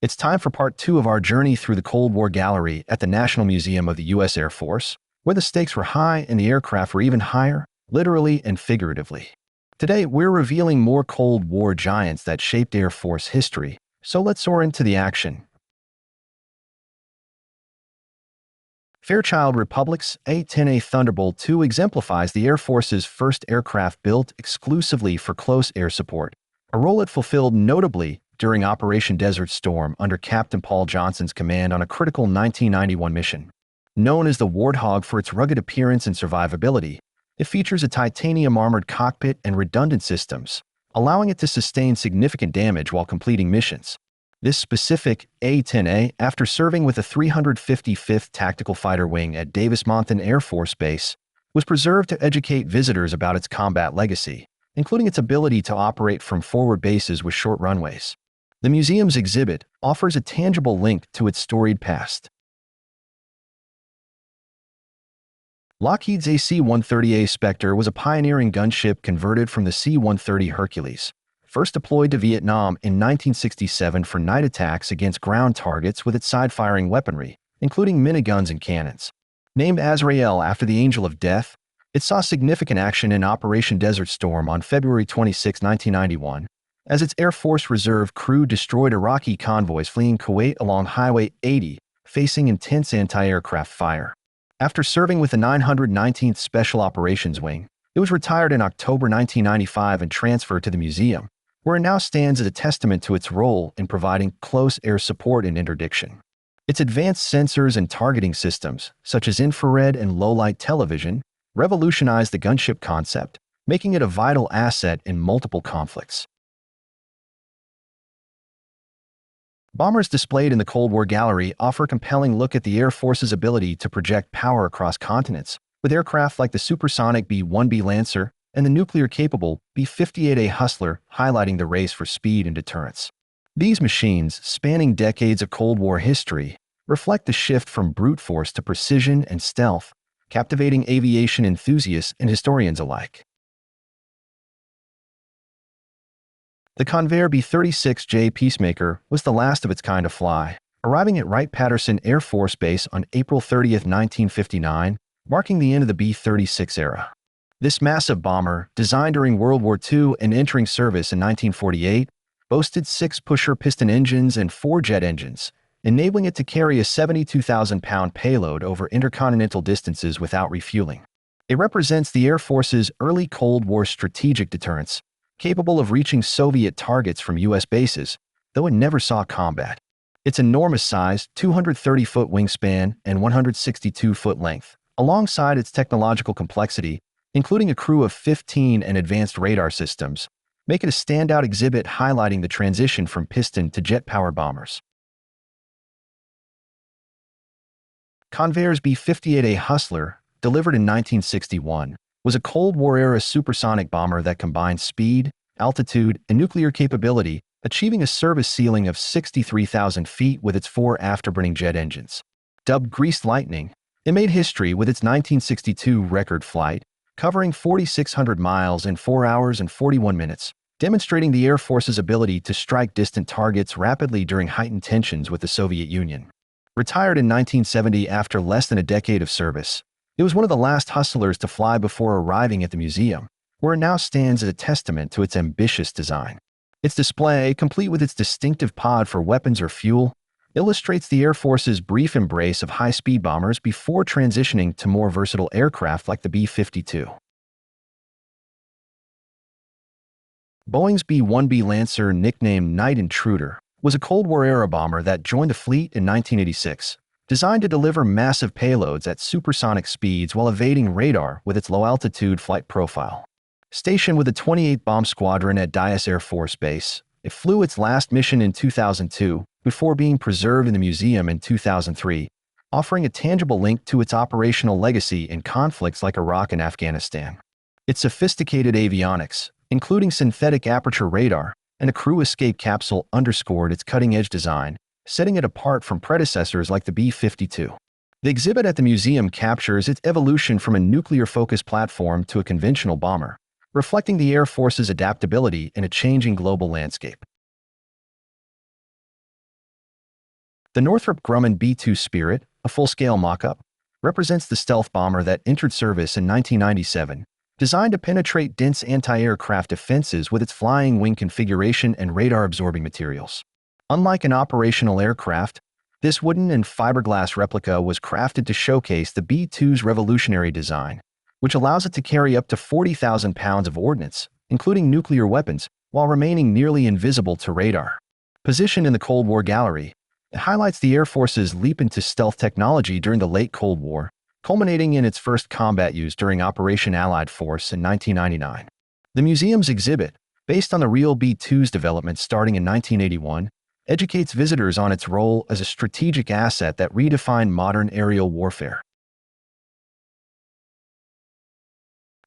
It's time for part 2 of our journey through the Cold War gallery at the National Museum of the U.S. Air Force, where the stakes were high and the aircraft were even higher, literally and figuratively. Today, we're revealing more Cold War giants that shaped Air Force history, so let's soar into the action. Fairchild Republic's A-10A Thunderbolt II exemplifies the Air Force's first aircraft built exclusively for close air support, a role it fulfilled notably during Operation Desert Storm under Captain Paul Johnson's command on a critical 1991 mission. Known as the Warthog for its rugged appearance and survivability, it features a titanium-armored cockpit and redundant systems, allowing it to sustain significant damage while completing missions. This specific A-10A, after serving with the 355th Tactical Fighter Wing at Davis-Monthan Air Force Base, was preserved to educate visitors about its combat legacy, including its ability to operate from forward bases with short runways. The museum's exhibit offers a tangible link to its storied past. Lockheed's AC-130A Spectre was a pioneering gunship converted from the C-130 Hercules, first deployed to Vietnam in 1967 for night attacks against ground targets with its side-firing weaponry, including miniguns and cannons. Named Azrael after the Angel of Death, it saw significant action in Operation Desert Storm on February 26, 1991, as its Air Force Reserve crew destroyed Iraqi convoys fleeing Kuwait along Highway 80, facing intense anti-aircraft fire. After serving with the 919th Special Operations Wing, it was retired in October 1995 and transferred to the museum, where it now stands as a testament to its role in providing close air support and interdiction. Its advanced sensors and targeting systems, such as infrared and low-light television, revolutionized the gunship concept, making it a vital asset in multiple conflicts. Bombers displayed in the Cold War gallery offer a compelling look at the Air Force's ability to project power across continents, with aircraft like the supersonic B-1B Lancer and the nuclear-capable B-58A Hustler highlighting the race for speed and deterrence. These machines, spanning decades of Cold War history, reflect the shift from brute force to precision and stealth, captivating aviation enthusiasts and historians alike. The Convair B-36J Peacemaker was the last of its kind to fly, arriving at Wright-Patterson Air Force Base on April 30, 1959, marking the end of the B-36 era. This massive bomber, designed during World War II and entering service in 1948, boasted 6 pusher piston engines and 4 jet engines, enabling it to carry a 72,000-pound payload over intercontinental distances without refueling. It represents the Air Force's early Cold War strategic deterrence, capable of reaching Soviet targets from U.S. bases, though it never saw combat. Its enormous size, 230-foot wingspan and 162-foot length, alongside its technological complexity, including a crew of 15 and advanced radar systems, make it a standout exhibit highlighting the transition from piston to jet-powered bombers. Convair's B-58A Hustler, delivered in 1961, was a Cold War-era supersonic bomber that combined speed, altitude, and nuclear capability, achieving a service ceiling of 63,000 feet with its 4 afterburning jet engines. Dubbed Greased Lightning, it made history with its 1962 record flight, covering 4,600 miles in 4 hours and 41 minutes, demonstrating the Air Force's ability to strike distant targets rapidly during heightened tensions with the Soviet Union. Retired in 1970 after less than a decade of service, it was one of the last Hustlers to fly before arriving at the museum, where it now stands as a testament to its ambitious design. Its display, complete with its distinctive pod for weapons or fuel, illustrates the Air Force's brief embrace of high-speed bombers before transitioning to more versatile aircraft like the B-52. Boeing's B-1B Lancer, nicknamed Night Intruder, was a Cold War-era bomber that joined the fleet in 1986, designed to deliver massive payloads at supersonic speeds while evading radar with its low-altitude flight profile. Stationed with the 28th Bomb Squadron at Dyess Air Force Base, it flew its last mission in 2002 before being preserved in the museum in 2003, offering a tangible link to its operational legacy in conflicts like Iraq and Afghanistan. Its sophisticated avionics, including synthetic aperture radar and a crew escape capsule, underscored its cutting-edge design, setting it apart from predecessors like the B-52. The exhibit at the museum captures its evolution from a nuclear-focused platform to a conventional bomber, reflecting the Air Force's adaptability in a changing global landscape. The Northrop Grumman B-2 Spirit, a full-scale mock-up, represents the stealth bomber that entered service in 1997, designed to penetrate dense anti-aircraft defenses with its flying wing configuration and radar-absorbing materials. Unlike an operational aircraft, this wooden and fiberglass replica was crafted to showcase the B-2's revolutionary design, which allows it to carry up to 40,000 pounds of ordnance, including nuclear weapons, while remaining nearly invisible to radar. Positioned in the Cold War gallery, it highlights the Air Force's leap into stealth technology during the late Cold War, culminating in its first combat use during Operation Allied Force in 1999. The museum's exhibit, based on the real B-2's development starting in 1981, educates visitors on its role as a strategic asset that redefined modern aerial warfare.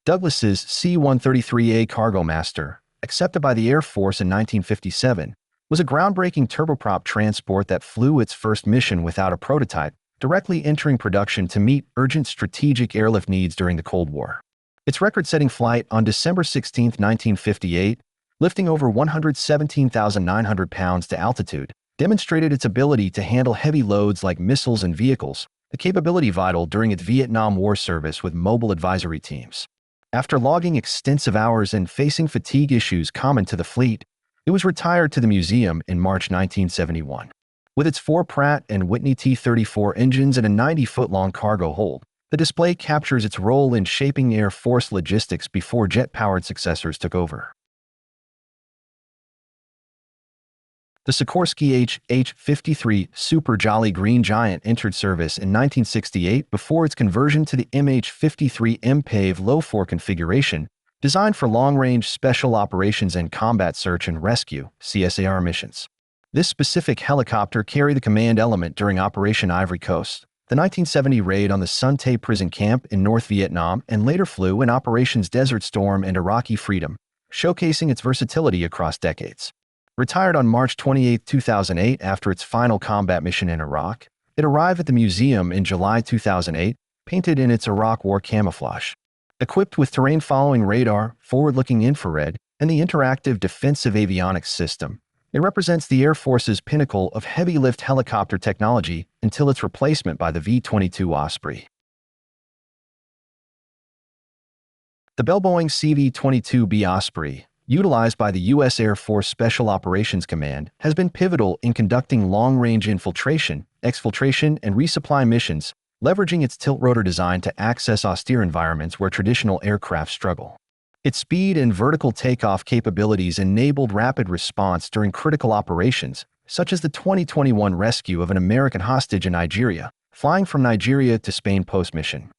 Douglas's C-133A Cargo Master, accepted by the Air Force in 1957, was a groundbreaking turboprop transport that flew its first mission without a prototype, directly entering production to meet urgent strategic airlift needs during the Cold War. Its record-setting flight on December 16, 1958, lifting over 117,900 pounds to altitude, demonstrated its ability to handle heavy loads like missiles and vehicles, a capability vital during its Vietnam War service with mobile advisory teams. After logging extensive hours and facing fatigue issues common to the fleet, it was retired to the museum in March 1971. With its 4 Pratt & Whitney T-34 engines and a 90-foot-long cargo hold, the display captures its role in shaping Air Force logistics before jet-powered successors took over. The Sikorsky H-53 Super Jolly Green Giant entered service in 1968 before its conversion to the MH-53 MPAVE low-floor configuration, designed for long-range special operations and combat search and rescue (CSAR) missions. This specific helicopter carried the command element during Operation Ivory Coast, the 1970 raid on the Son Tay prison camp in North Vietnam, and later flew in Operations Desert Storm and Iraqi Freedom, showcasing its versatility across decades. Retired on March 28, 2008 after its final combat mission in Iraq, it arrived at the museum in July 2008, painted in its Iraq War camouflage. Equipped with terrain-following radar, forward-looking infrared, and the interactive defensive avionics system, it represents the Air Force's pinnacle of heavy-lift helicopter technology until its replacement by the V-22 Osprey. The Bell-Boeing CV-22B Osprey, utilized by the U.S. Air Force Special Operations Command, has been pivotal in conducting long-range infiltration, exfiltration, and resupply missions, leveraging its tilt-rotor design to access austere environments where traditional aircraft struggle. Its speed and vertical takeoff capabilities enabled rapid response during critical operations, such as the 2021 rescue of an American hostage in Nigeria, flying from Nigeria to Spain post-mission.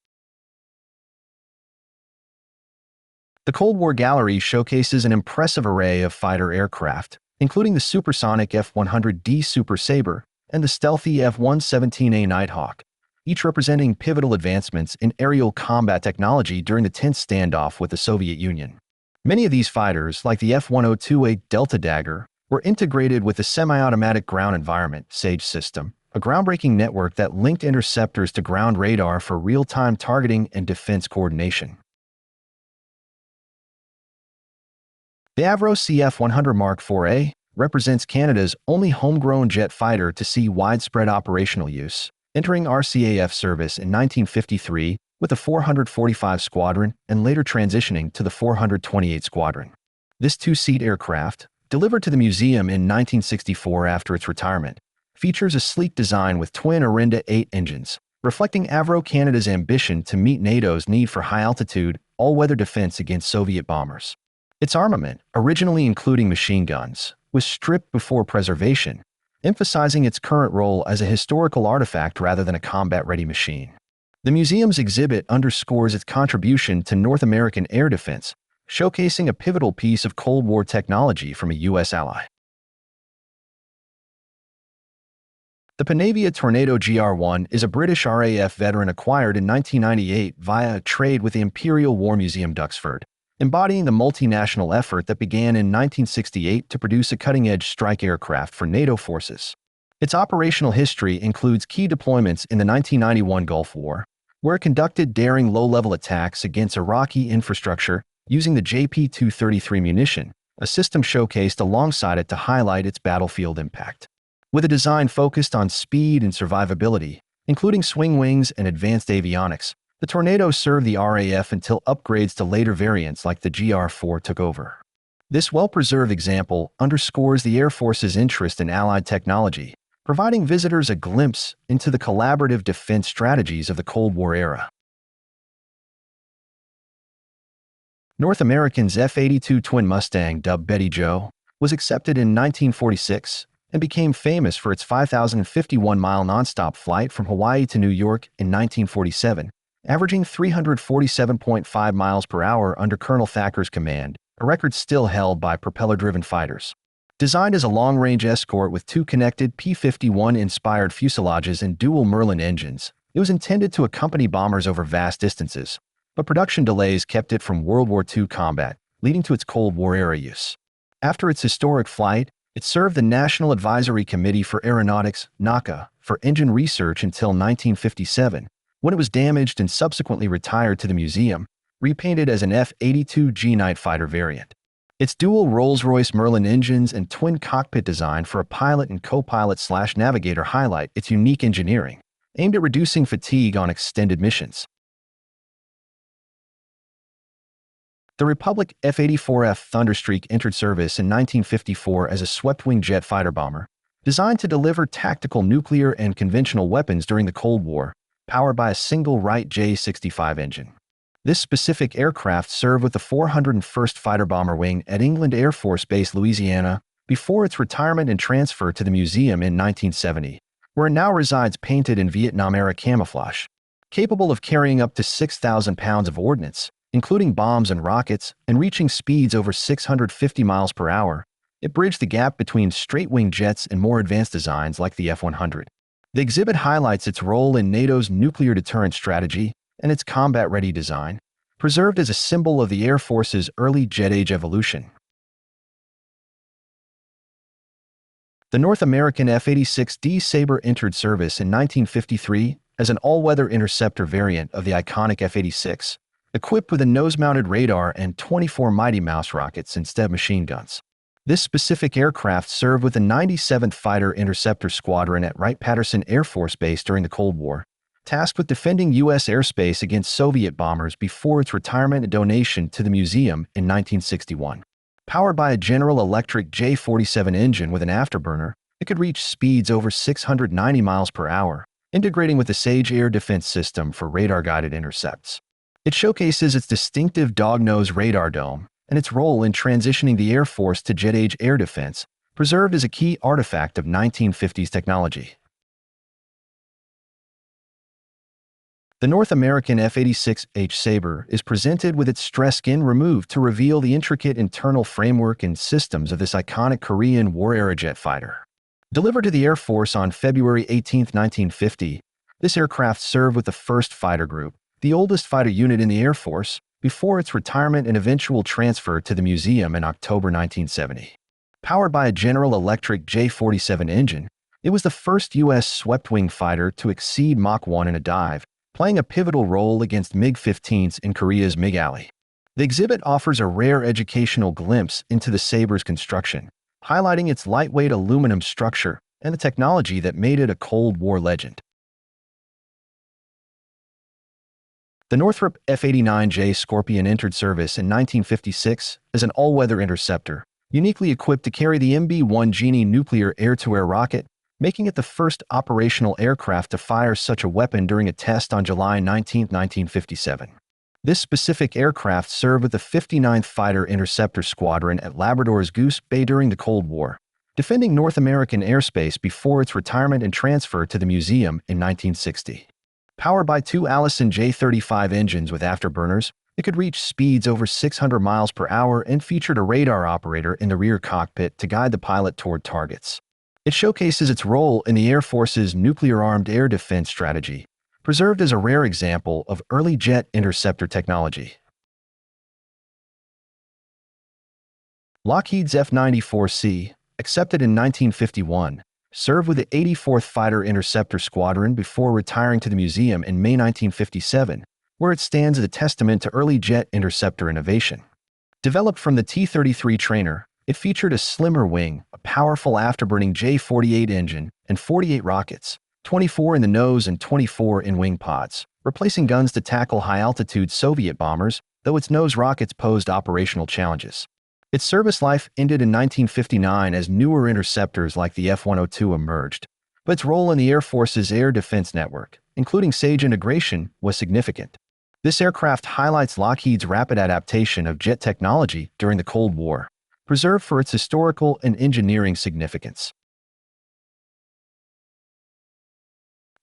The Cold War Gallery showcases an impressive array of fighter aircraft, including the supersonic F-100D Super Sabre and the stealthy F-117A Nighthawk, each representing pivotal advancements in aerial combat technology during the tense standoff with the Soviet Union. Many of these fighters, like the F-102A Delta Dagger, were integrated with the Semi-Automatic Ground Environment (SAGE) system, a groundbreaking network that linked interceptors to ground radar for real-time targeting and defense coordination. The Avro CF-100 Mark IV-A represents Canada's only homegrown jet fighter to see widespread operational use, entering RCAF service in 1953 with the 445 Squadron and later transitioning to the 428 Squadron. This two-seat aircraft, delivered to the museum in 1964 after its retirement, features a sleek design with twin Orinda 8 engines, reflecting Avro Canada's ambition to meet NATO's need for high-altitude, all-weather defense against Soviet bombers. Its armament, originally including machine guns, was stripped before preservation, emphasizing its current role as a historical artifact rather than a combat-ready machine. The museum's exhibit underscores its contribution to North American air defense, showcasing a pivotal piece of Cold War technology from a U.S. ally. The Panavia Tornado GR-1 is a British RAF veteran acquired in 1998 via a trade with the Imperial War Museum Duxford, embodying the multinational effort that began in 1968 to produce a cutting-edge strike aircraft for NATO forces. Its operational history includes key deployments in the 1991 Gulf War, where it conducted daring low-level attacks against Iraqi infrastructure using the JP-233 munition, a system showcased alongside it to highlight its battlefield impact. With a design focused on speed and survivability, including swing wings and advanced avionics, the Tornado served the RAF until upgrades to later variants like the GR4 took over. This well-preserved example underscores the Air Force's interest in Allied technology, providing visitors a glimpse into the collaborative defense strategies of the Cold War era. North American's F-82 twin Mustang, dubbed Betty Joe, was accepted in 1946 and became famous for its 5,051-mile nonstop flight from Hawaii to New York in 1947, averaging 347.5 miles per hour under Colonel Thacker's command, a record still held by propeller-driven fighters. Designed as a long-range escort with two connected P-51-inspired fuselages and dual Merlin engines, it was intended to accompany bombers over vast distances, but production delays kept it from World War II combat, leading to its Cold War-era use. After its historic flight, it served the National Advisory Committee for Aeronautics, NACA, for engine research until 1957, when it was damaged and subsequently retired to the museum, repainted as an F-82G night fighter variant. Its dual Rolls-Royce Merlin engines and twin cockpit design for a pilot and co-pilot/navigator highlight its unique engineering, aimed at reducing fatigue on extended missions. The Republic F-84F Thunderstreak entered service in 1954 as a swept-wing jet fighter bomber, designed to deliver tactical nuclear and conventional weapons during the Cold War, powered by a single Wright J-65 engine. This specific aircraft served with the 401st Fighter Bomber Wing at England Air Force Base, Louisiana, before its retirement and transfer to the museum in 1970, where it now resides painted in Vietnam-era camouflage. Capable of carrying up to 6,000 pounds of ordnance, including bombs and rockets, and reaching speeds over 650 miles per hour, it bridged the gap between straight-wing jets and more advanced designs like the F-100. The exhibit highlights its role in NATO's nuclear deterrent strategy and its combat-ready design, preserved as a symbol of the Air Force's early jet age evolution. The North American F-86D Sabre entered service in 1953 as an all-weather interceptor variant of the iconic F-86, equipped with a nose-mounted radar and 24 Mighty Mouse rockets instead of machine guns. This specific aircraft served with the 97th Fighter Interceptor Squadron at Wright-Patterson Air Force Base during the Cold War, tasked with defending U.S. airspace against Soviet bombers before its retirement and donation to the museum in 1961. Powered by a General Electric J-47 engine with an afterburner, it could reach speeds over 690 miles per hour, integrating with the Sage air defense system for radar-guided intercepts. It showcases its distinctive dog-nose radar dome and its role in transitioning the Air Force to jet-age air defense, preserved as a key artifact of 1950s technology. The North American F-86H Sabre is presented with its stress skin removed to reveal the intricate internal framework and systems of this iconic Korean War-era jet fighter. Delivered to the Air Force on February 18, 1950, this aircraft served with the 1st Fighter Group, the oldest fighter unit in the Air Force, before its retirement and eventual transfer to the museum in October 1970. Powered by a General Electric J-47 engine, it was the first U.S. swept-wing fighter to exceed Mach 1 in a dive, playing a pivotal role against MiG-15s in Korea's MiG Alley. The exhibit offers a rare educational glimpse into the Sabre's construction, highlighting its lightweight aluminum structure and the technology that made it a Cold War legend. The Northrop F-89J Scorpion entered service in 1956 as an all-weather interceptor, uniquely equipped to carry the MB-1 Genie nuclear air-to-air rocket, making it the first operational aircraft to fire such a weapon during a test on July 19, 1957. This specific aircraft served with the 59th Fighter Interceptor Squadron at Labrador's Goose Bay during the Cold War, defending North American airspace before its retirement and transfer to the museum in 1960. Powered by two Allison J-35 engines with afterburners, it could reach speeds over 600 miles per hour and featured a radar operator in the rear cockpit to guide the pilot toward targets. It showcases its role in the Air Force's nuclear-armed air defense strategy, preserved as a rare example of early jet interceptor technology. Lockheed's F-94C, accepted in 1951, served with the 84th Fighter Interceptor Squadron before retiring to the museum in May 1957, where it stands as a testament to early jet interceptor innovation. Developed from the T-33 trainer, It featured a slimmer wing, a powerful afterburning J-48 engine, and 48 rockets, 24 in the nose and 24 in wing pods, replacing guns to tackle high-altitude Soviet bombers, though its nose rockets posed operational challenges. Its service life ended in 1959 as newer interceptors like the F-102 emerged, but its role in the Air Force's air defense network, including SAGE integration, was significant. This aircraft highlights Lockheed's rapid adaptation of jet technology during the Cold War, preserved for its historical and engineering significance.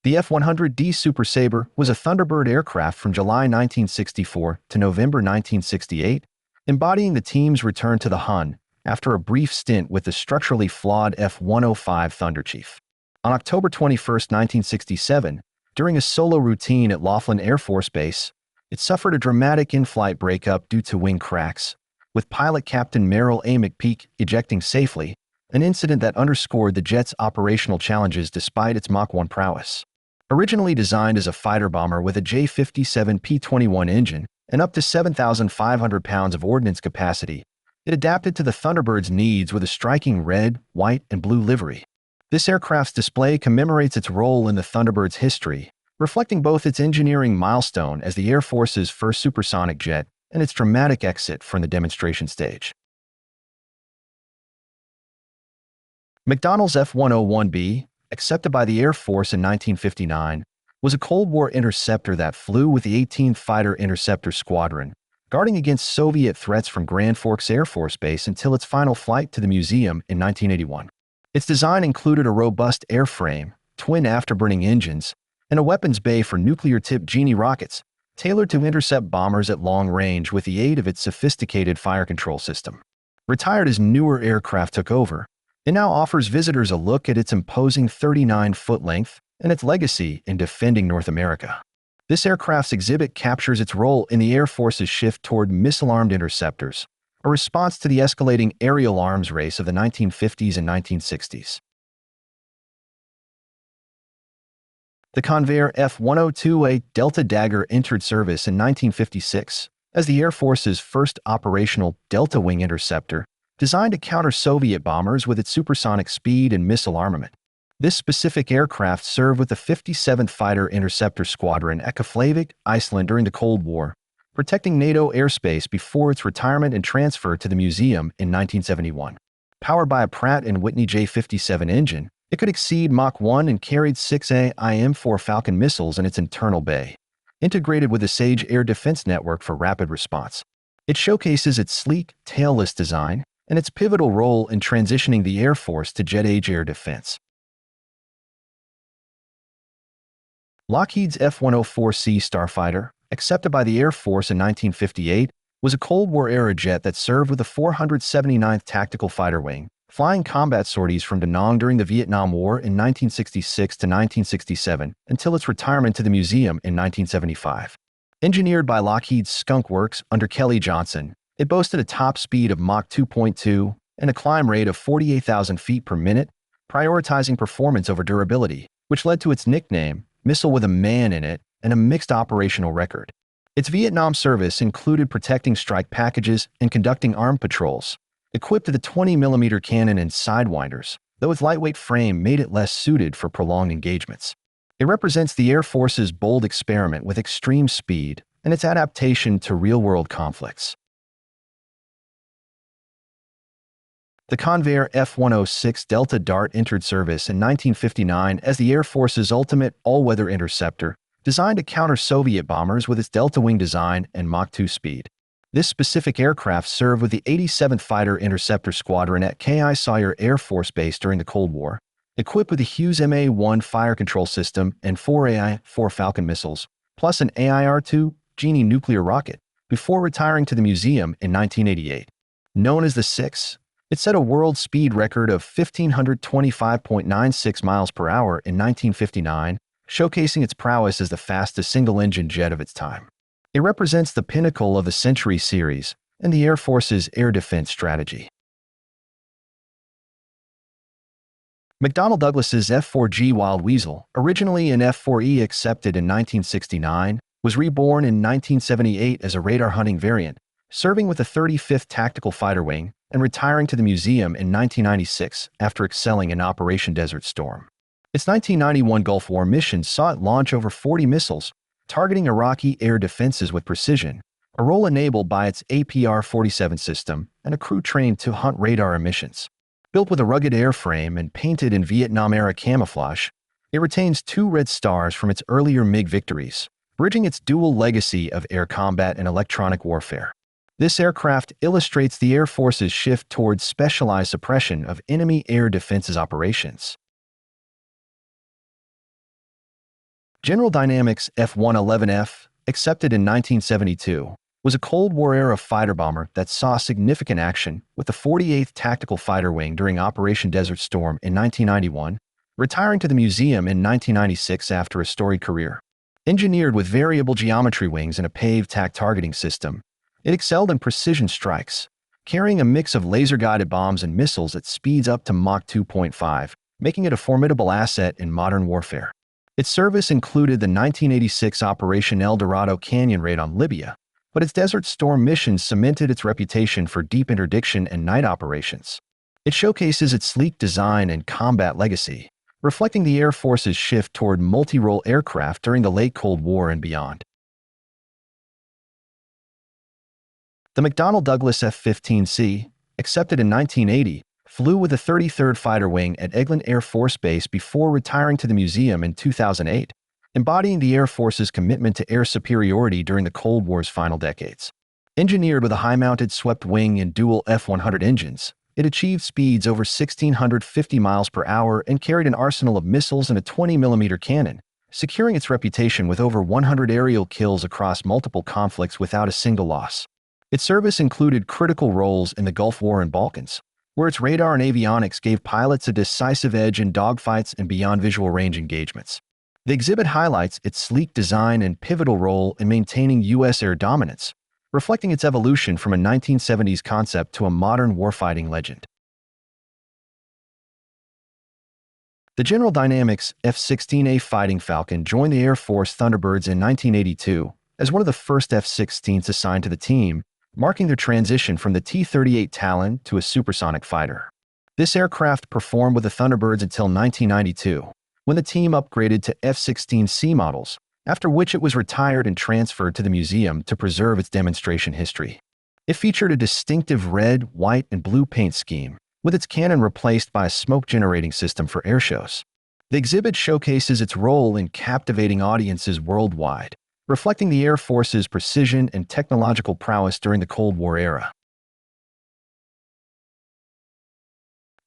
The F-100D Super Sabre was a Thunderbird aircraft from July 1964 to November 1968, embodying the team's return to the Hun after a brief stint with the structurally flawed F-105 Thunderchief. On October 21, 1967, during a solo routine at Laughlin Air Force Base, it suffered a dramatic in-flight breakup due to wing cracks, with pilot Captain Merrill A. McPeak ejecting safely, an incident that underscored the jet's operational challenges despite its Mach 1 prowess. Originally designed as a fighter bomber with a J-57 P-21 engine and up to 7,500 pounds of ordnance capacity, it adapted to the Thunderbird's needs with a striking red, white, and blue livery. This aircraft's display commemorates its role in the Thunderbird's history, reflecting both its engineering milestone as the Air Force's first supersonic jet and its dramatic exit from the demonstration stage. McDonnell's F-101B, accepted by the Air Force in 1959, was a Cold War interceptor that flew with the 18th Fighter Interceptor Squadron, guarding against Soviet threats from Grand Forks Air Force Base until its final flight to the museum in 1981. Its design included a robust airframe, twin afterburning engines, and a weapons bay for nuclear-tipped Genie rockets, tailored to intercept bombers at long range with the aid of its sophisticated fire control system. Retired as newer aircraft took over, it now offers visitors a look at its imposing 39-foot length and its legacy in defending North America. This aircraft's exhibit captures its role in the Air Force's shift toward missile-armed interceptors, a response to the escalating aerial arms race of the 1950s and 1960s. The Convair F-102A Delta Dagger entered service in 1956 as the Air Force's first operational Delta Wing interceptor, designed to counter Soviet bombers with its supersonic speed and missile armament. This specific aircraft served with the 57th Fighter Interceptor Squadron at Keflavik, Iceland during the Cold War, protecting NATO airspace before its retirement and transfer to the museum in 1971. Powered by a Pratt & Whitney J57 engine, it could exceed Mach 1 and carried 6 AIM-4 Falcon missiles in its internal bay, integrated with the SAGE air defense network for rapid response. It showcases its sleek, tailless design and its pivotal role in transitioning the Air Force to jet-age air defense. Lockheed's F-104C Starfighter, accepted by the Air Force in 1958, was a Cold War-era jet that served with the 479th Tactical Fighter Wing, flying combat sorties from Da Nang during the Vietnam War in 1966 to 1967 until its retirement to the museum in 1975. Engineered by Lockheed's Skunk Works under Kelly Johnson, it boasted a top speed of Mach 2.2 and a climb rate of 48,000 feet per minute, prioritizing performance over durability, which led to its nickname, Missile with a Man in it, and a mixed operational record. Its Vietnam service included protecting strike packages and conducting armed patrols, equipped with a 20mm cannon and sidewinders, though its lightweight frame made it less suited for prolonged engagements. It represents the Air Force's bold experiment with extreme speed and its adaptation to real-world conflicts. The Convair F-106 Delta Dart entered service in 1959 as the Air Force's ultimate all-weather interceptor, designed to counter Soviet bombers with its Delta Wing design and Mach 2 speed. This specific aircraft served with the 87th Fighter Interceptor Squadron at K.I. Sawyer Air Force Base during the Cold War, equipped with a Hughes MA-1 fire control system and 4 AI-4 Falcon missiles, plus an AIR-2 Genie nuclear rocket, before retiring to the museum in 1988. Known as the Six, it set a world speed record of 1,525.96 miles per hour in 1959, showcasing its prowess as the fastest single-engine jet of its time. It represents the pinnacle of the Century series and the Air Force's air defense strategy. McDonnell Douglas's F-4G Wild Weasel, originally an F-4E accepted in 1969, was reborn in 1978 as a radar hunting variant, serving with the 35th Tactical Fighter Wing and retiring to the museum in 1996 after excelling in Operation Desert Storm. Its 1991 Gulf War mission saw it launch over 40 missiles, targeting Iraqi air defenses with precision, a role enabled by its APR-47 system and a crew trained to hunt radar emissions. Built with a rugged airframe and painted in Vietnam-era camouflage, it retains 2 red stars from its earlier MiG victories, bridging its dual legacy of air combat and electronic warfare. This aircraft illustrates the Air Force's shift towards specialized suppression of enemy air defenses operations. General Dynamics F-111F, accepted in 1972, was a Cold War-era fighter bomber that saw significant action with the 48th Tactical Fighter Wing during Operation Desert Storm in 1991, retiring to the museum in 1996 after a storied career. Engineered with variable geometry wings and a paved tack targeting system, it excelled in precision strikes, carrying a mix of laser-guided bombs and missiles at speeds up to Mach 2.5, making it a formidable asset in modern warfare. Its service included the 1986 Operation El Dorado Canyon raid on Libya, but its Desert Storm missions cemented its reputation for deep interdiction and night operations. It showcases its sleek design and combat legacy, reflecting the Air Force's shift toward multi-role aircraft during the late Cold War and beyond. The McDonnell Douglas F-15C, accepted in 1980, flew with the 33rd Fighter Wing at Eglin Air Force Base before retiring to the museum in 2008, embodying the Air Force's commitment to air superiority during the Cold War's final decades. Engineered with a high-mounted swept wing and dual F-100 engines, it achieved speeds over 1,650 miles per hour and carried an arsenal of missiles and a 20mm cannon, securing its reputation with over 100 aerial kills across multiple conflicts without a single loss. Its service included critical roles in the Gulf War and Balkans, where its radar and avionics gave pilots a decisive edge in dogfights and beyond visual range engagements. The exhibit highlights its sleek design and pivotal role in maintaining U.S. air dominance, reflecting its evolution from a 1970s concept to a modern warfighting legend. The General Dynamics F-16A Fighting Falcon joined the Air Force Thunderbirds in 1982 as one of the first F-16s assigned to the team, marking their transition from the T-38 Talon to a supersonic fighter. This aircraft performed with the Thunderbirds until 1992, when the team upgraded to F-16C models, after which it was retired and transferred to the museum to preserve its demonstration history. It featured a distinctive red, white, and blue paint scheme, with its cannon replaced by a smoke-generating system for airshows. The exhibit showcases its role in captivating audiences worldwide, reflecting the Air Force's precision and technological prowess during the Cold War era.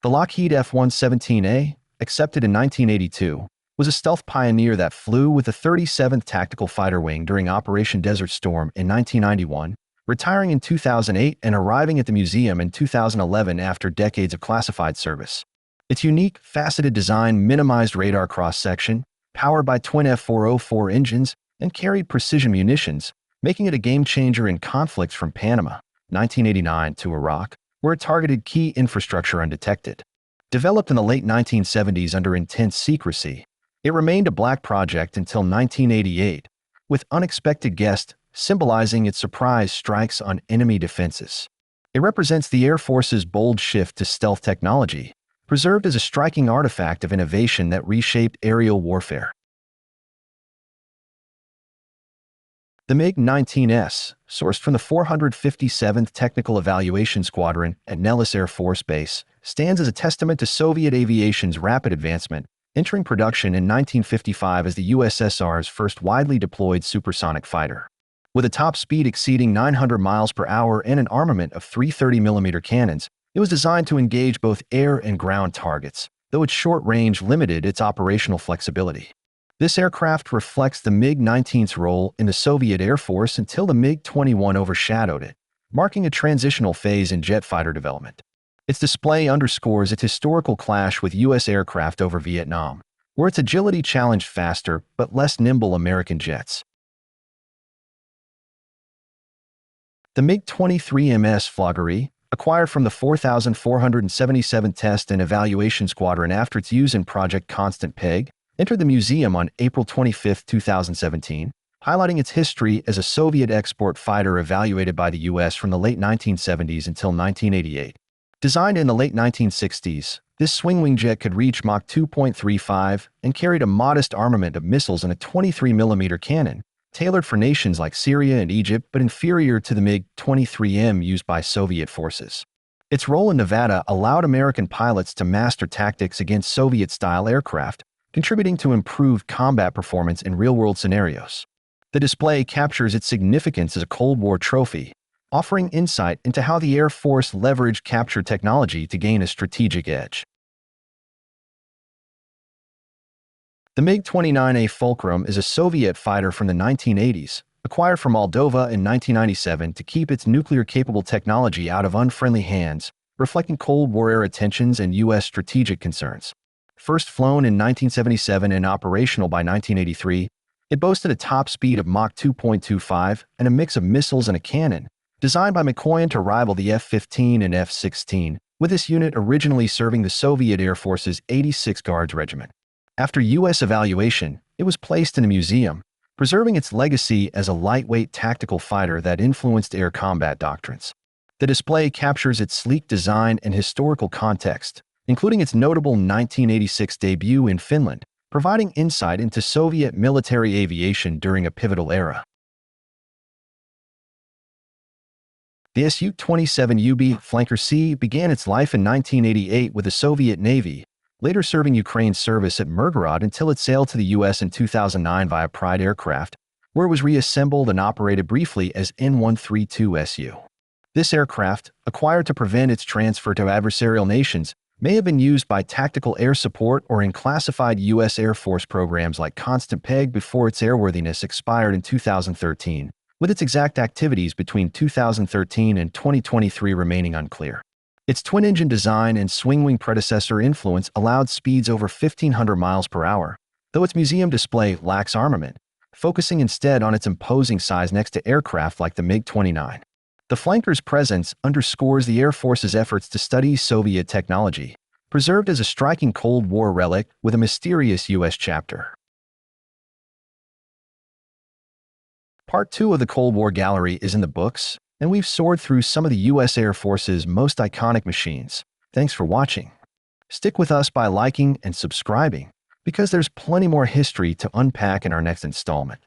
The Lockheed F-117A, accepted in 1982, was a stealth pioneer that flew with the 37th Tactical Fighter Wing during Operation Desert Storm in 1991, retiring in 2008 and arriving at the museum in 2011 after decades of classified service. Its unique, faceted design minimized radar cross-section, powered by twin F-404 engines, and carried precision munitions, making it a game-changer in conflicts from Panama, 1989, to Iraq, where it targeted key infrastructure undetected. Developed in the late 1970s under intense secrecy, it remained a black project until 1988, with unexpected guests symbolizing its surprise strikes on enemy defenses. It represents the Air Force's bold shift to stealth technology, preserved as a striking artifact of innovation that reshaped aerial warfare. The MiG-19S, sourced from the 457th Technical Evaluation Squadron at Nellis Air Force Base, stands as a testament to Soviet aviation's rapid advancement, entering production in 1955 as the USSR's first widely deployed supersonic fighter. With a top speed exceeding 900 miles per hour and an armament of 330mm cannons, it was designed to engage both air and ground targets, though its short range limited its operational flexibility. This aircraft reflects the MiG-19's role in the Soviet Air Force until the MiG-21 overshadowed it, marking a transitional phase in jet fighter development. Its display underscores its historical clash with U.S. aircraft over Vietnam, where its agility challenged faster but less nimble American jets. The MiG-23MS Floggery, acquired from the 4,477 Test and Evaluation Squadron after its use in Project Constant Peg, entered the museum on April 25, 2017, highlighting its history as a Soviet export fighter evaluated by the U.S. from the late 1970s until 1988. Designed in the late 1960s, this swing-wing jet could reach Mach 2.35 and carried a modest armament of missiles and a 23mm cannon, tailored for nations like Syria and Egypt but inferior to the MiG-23M used by Soviet forces. Its role in Nevada allowed American pilots to master tactics against Soviet-style aircraft, contributing to improved combat performance in real-world scenarios. The display captures its significance as a Cold War trophy, offering insight into how the Air Force leveraged capture technology to gain a strategic edge. The MiG-29A Fulcrum is a Soviet fighter from the 1980s, acquired from Moldova in 1997 to keep its nuclear-capable technology out of unfriendly hands, reflecting Cold War-era tensions and U.S. strategic concerns. First flown in 1977 and operational by 1983, it boasted a top speed of Mach 2.25 and a mix of missiles and a cannon, designed by Mikoyan to rival the F-15 and F-16, with this unit originally serving the Soviet Air Force's 86th Guards Regiment. After U.S. evaluation, it was placed in a museum, preserving its legacy as a lightweight tactical fighter that influenced air combat doctrines. The display captures its sleek design and historical context, including its notable 1986 debut in Finland, providing insight into Soviet military aviation during a pivotal era. The Su-27UB Flanker C began its life in 1988 with the Soviet Navy, later serving Ukraine's service at Mirgorod until it sailed to the U.S. in 2009 via Pride Aircraft, where it was reassembled and operated briefly as N-132SU. This aircraft, acquired to prevent its transfer to adversarial nations, may have been used by tactical air support or in classified U.S. Air Force programs like Constant Peg before its airworthiness expired in 2013, with its exact activities between 2013 and 2023 remaining unclear. Its twin-engine design and swing-wing predecessor influence allowed speeds over 1,500 miles per hour, though its museum display lacks armament, focusing instead on its imposing size next to aircraft like the MiG-29. The flanker's presence underscores the Air Force's efforts to study Soviet technology, preserved as a striking Cold War relic with a mysterious U.S. chapter. Part 2 of the Cold War Gallery is in the books, and we've soared through some of the U.S. Air Force's most iconic machines. Thanks for watching. Stick with us by liking and subscribing, because there's plenty more history to unpack in our next installment.